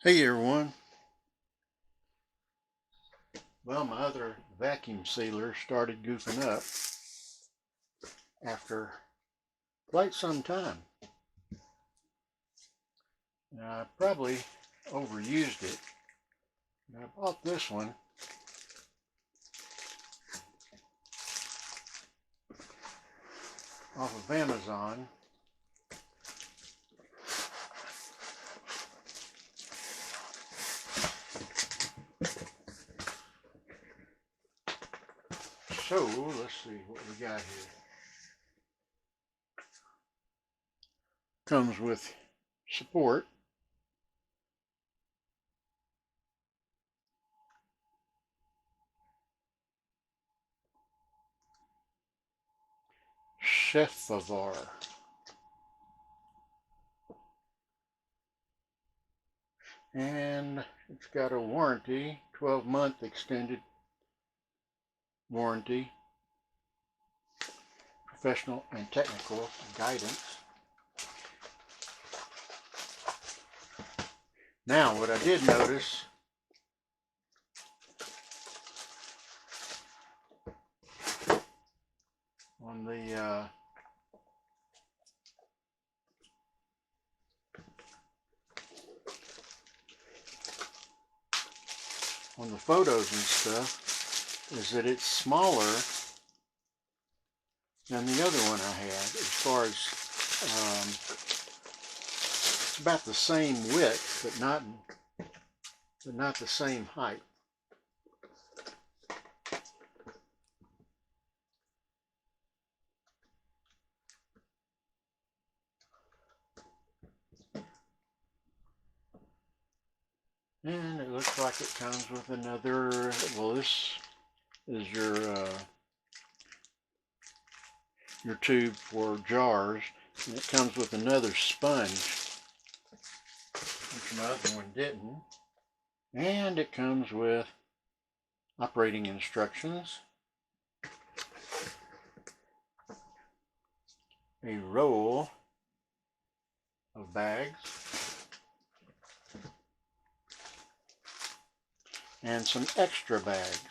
Hey everyone. Well, my other vacuum sealer started goofing up after quite some time. Now, I probably overused it. I bought this one off of Amazon. So, let's see what we got here. Comes with support. Chef-Favar. And it's got a warranty, 12-month extended warranty, professional and technical guidance. Now, what I did notice on the photos and stuff is that it's smaller than the other one I had. As far as it's about the same width, but not the same height. And it looks like it comes with another, well, this is your tube for jars, and it comes with another sponge, which my other one didn't. And it comes with operating instructions, a roll of bags, and some extra bags.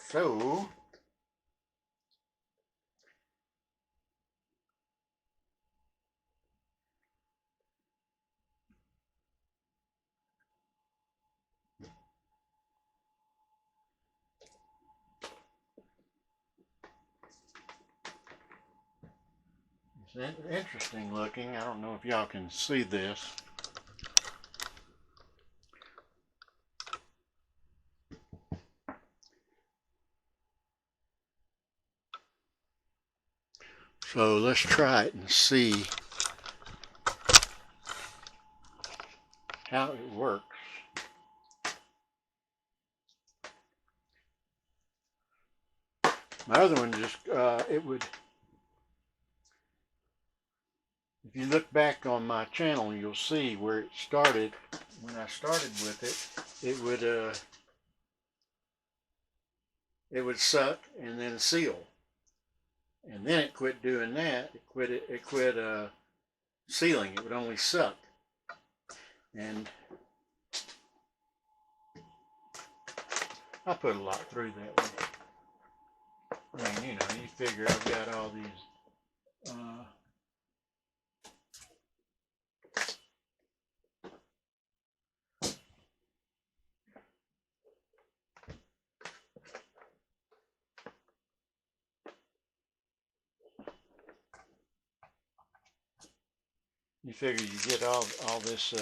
So, it's interesting looking. I don't know if y'all can see this. So let's try it and see how it works. My other one just, it would, if you look back on my channel, you'll see where it started. When I started with it, it would suck and then seal. And then it quit doing that. It quit sealing. It would only suck. And I put a lot through that one. I mean, you know, you figure I've got all these you figure you get all this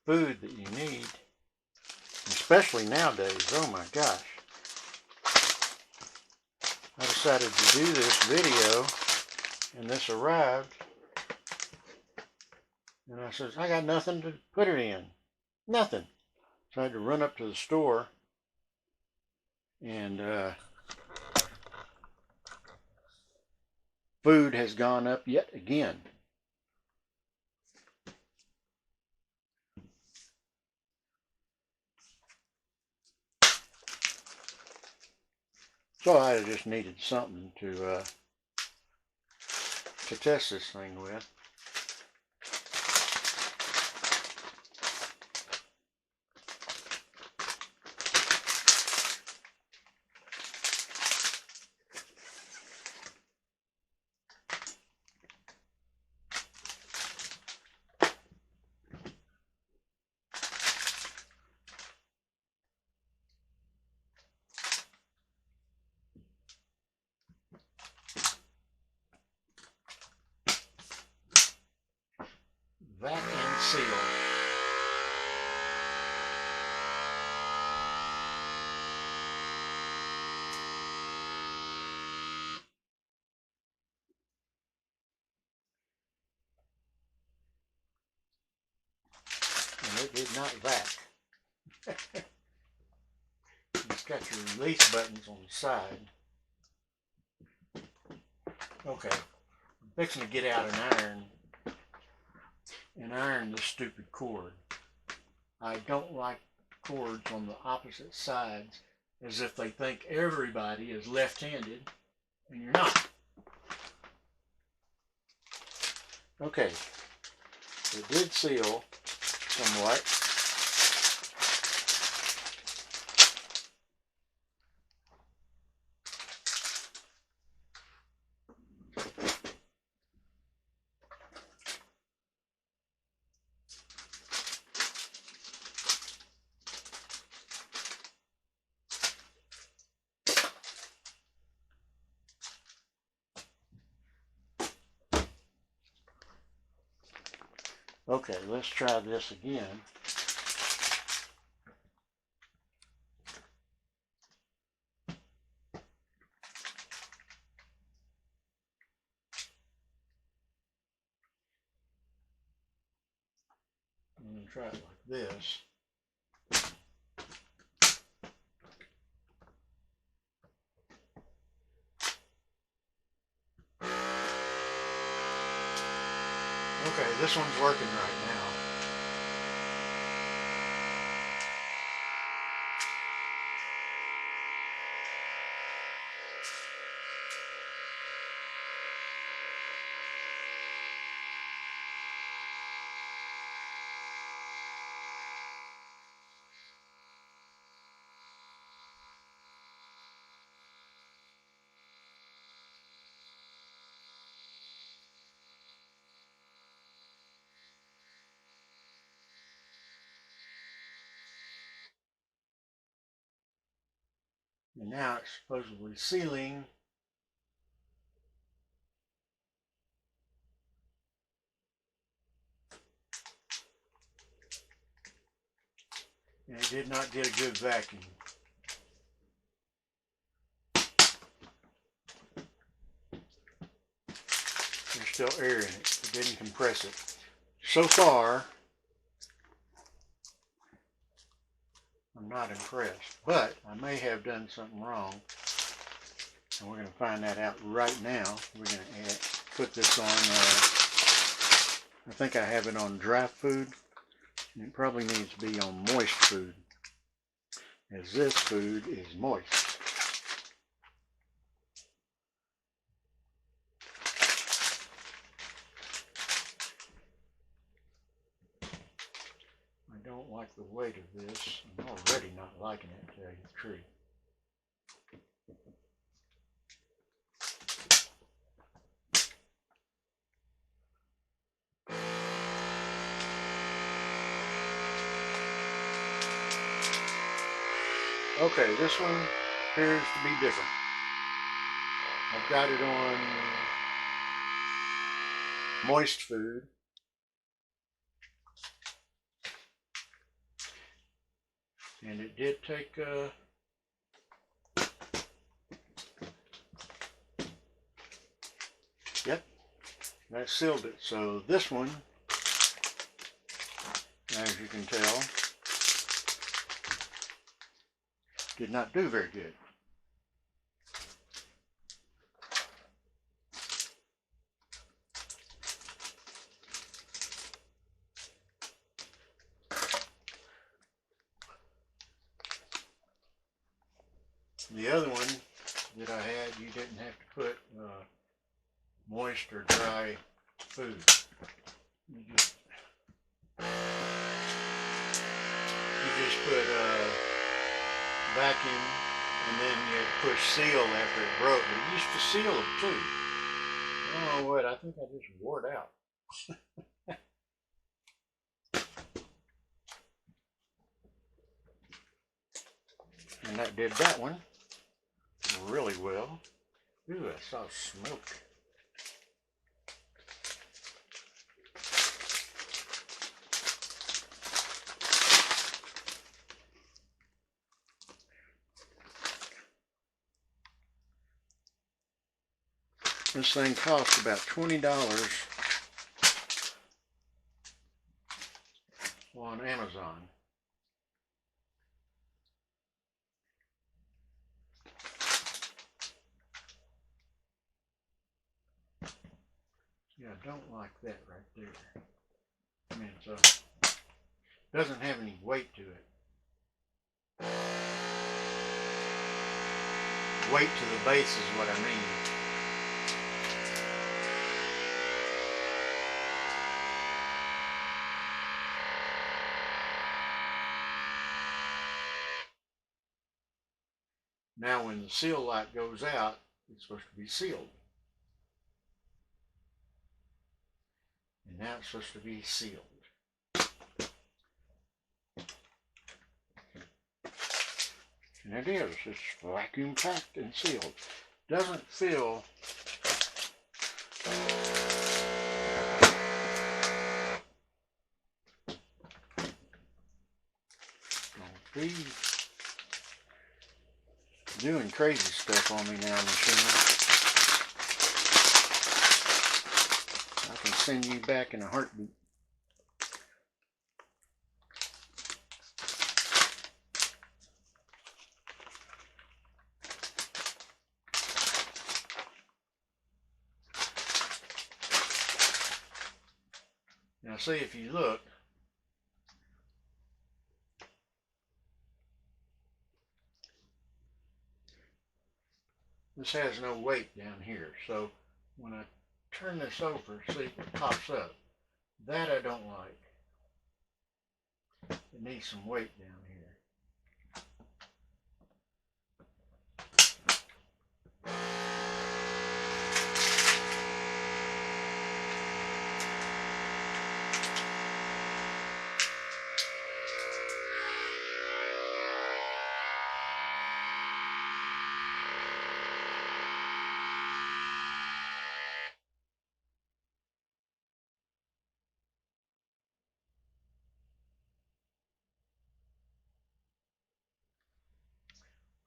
food that you need, especially nowadays. Oh my gosh. I decided to do this video, and this arrived, and I said, I got nothing to put it in. Nothing. So I had to run up to the store, and food has gone up yet again. So I just needed something to to test this thing with. Vac and seal. And it did not vac. It's got your release buttons on the side. Okay, I'm fixing to get out an iron this stupid cord. I don't like cords on the opposite sides, as if they think everybody is left-handed, and you're not. Okay, it did seal somewhat. Okay, let's try this again. I'm going to try it like this. Okay, this one's working right now. And now it's supposedly sealing. And it did not get a good vacuum. There's still air in it. It didn't compress it. So far, I'm not impressed, but I may have done something wrong, and we're going to find that out right now. We're going to put this on, I think I have it on dry food, and it probably needs to be on moist food, as this food is moist. I don't like the weight of this. I'm already not liking it, to tell you the truth. Okay, this one appears to be different. I've got it on moist food. And it did take, yep, that sealed it. So this one, as you can tell, did not do very good. The other one that I had, you didn't have to put moist or dry food. You just put vacuum and then you push seal after it broke. But it used to seal them too. I don't know what, I think I just wore it out. And that did that one really well. Ooh, I saw smoke. This thing costs about $20 on Amazon. Yeah, I don't like that right there. I mean, it doesn't have any weight to it. Weight to the base is what I mean. Now when the seal light goes out, it's supposed to be sealed. And now it's supposed to be sealed. And it is. It's vacuum packed and sealed. Doesn't feel don't be doing crazy stuff on me now, machine. I can send you back in a heartbeat. Now see, if you look, this has no weight down here. So when I turn this over, see it pops up. That I don't like. It needs some weight down here.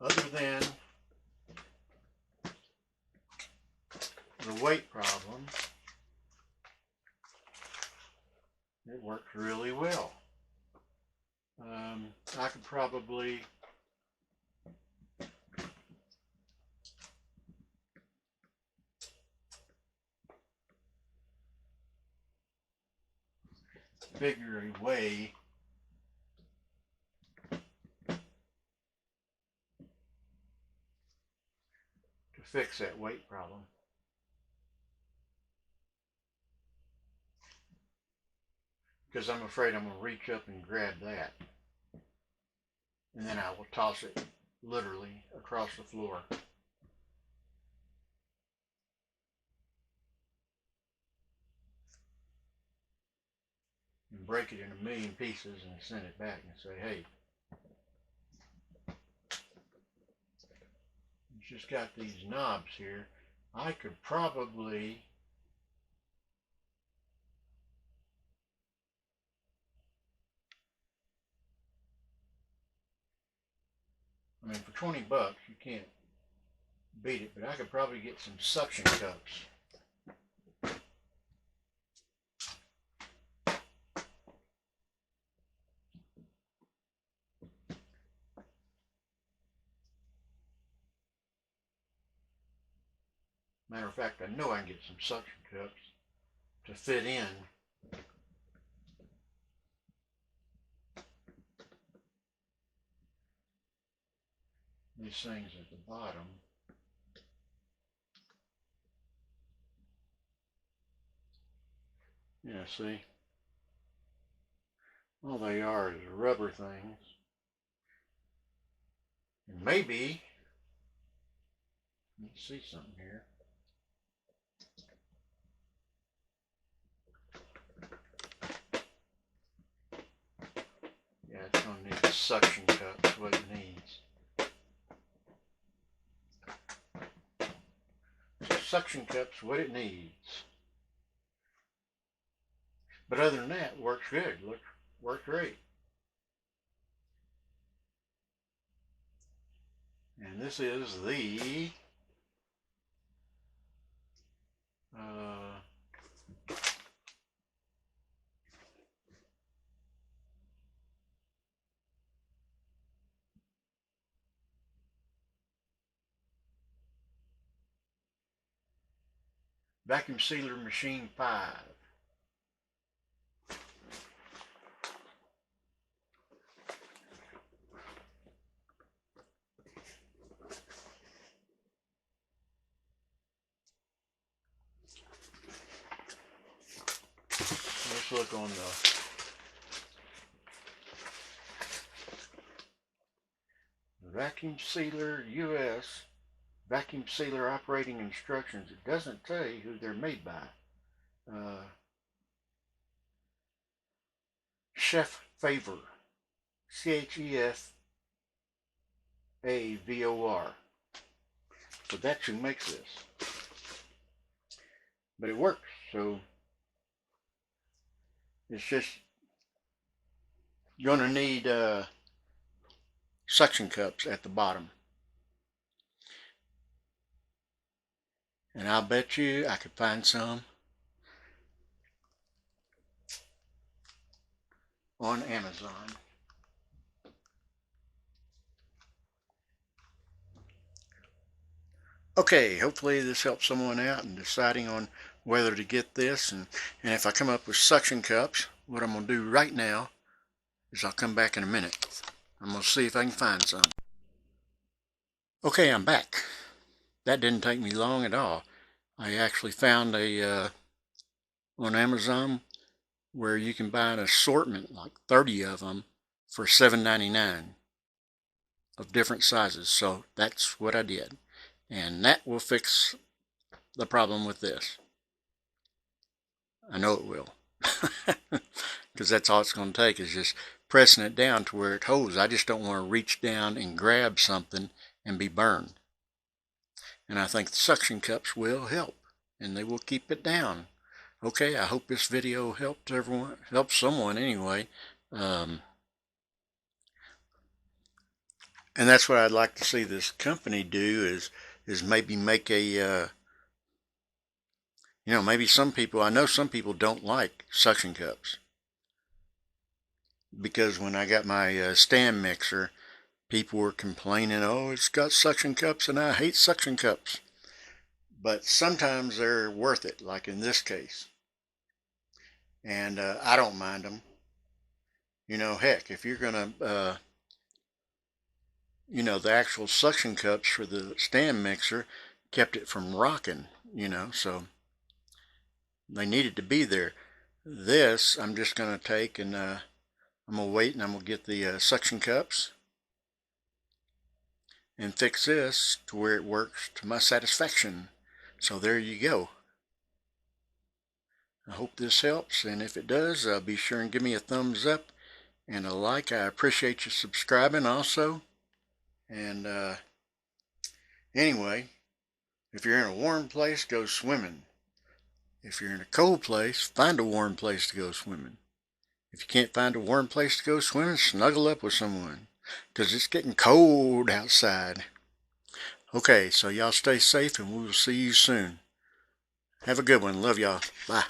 Other than the weight problem, it works really well. I could probably figure a way to fix that weight problem. Because I'm afraid I'm going to reach up and grab that. And then I will toss it literally across the floor. And break it in a million pieces and send it back and say, hey, it's just got these knobs here. I could probably I mean, for 20 bucks, you can't beat it, but I could probably get some suction cups. Matter of fact, I know I can get some suction cups to fit in these things at the bottom. Yeah, see? All they are is rubber things. And maybe, let's see something here. Yeah, it's going to need a suction cup. That's what it needs. So suction cup's what it needs. But other than that, works good. Works great. And this is the Vacuum Sealer Machine 5. Let's look on the Vacuum Sealer US Vacuum Sealer Operating Instructions. It doesn't tell you who they're made by. Chef Favor. CHEFAVOR. So that's who makes this. But it works, so it's just going to need suction cups at the bottom. And I'll bet you I could find some on Amazon. Okay, hopefully this helps someone out in deciding on whether to get this. And if I come up with suction cups, what I'm going to do right now is I'll come back in a minute. I'm going to see if I can find some. Okay, I'm back. That didn't take me long at all. I actually found a on Amazon where you can buy an assortment, like 30 of them, for $7.99 of different sizes. So that's what I did. And that will fix the problem with this. I know it will. Because that's all it's going to take is just pressing it down to where it holds. I just don't want to reach down and grab something and be burned. And I think the suction cups will help, and they will keep it down. Okay, I hope this video helped everyone, helped someone anyway. And that's what I'd like to see this company do is maybe make a maybe some people, I know some people don't like suction cups, because when I got my stand mixer, people were complaining, oh, it's got suction cups and I hate suction cups. But sometimes they're worth it, like in this case. And I don't mind them. Heck, if you're going to, the actual suction cups for the stand mixer kept it from rocking, so they needed to be there. This, I'm just going to take and I'm going to wait and I'm going to get the suction cups and fix this to where it works to my satisfaction. So there you go. I hope this helps, and if it does, be sure and give me a thumbs up and a like. I appreciate you subscribing also. And anyway, if you're in a warm place, go swimming. If you're in a cold place, find a warm place to go swimming. If you can't find a warm place to go swimming, snuggle up with someone, because it's getting cold outside. Okay, so y'all stay safe, and we will see you soon. Have a good one. Love y'all. Bye.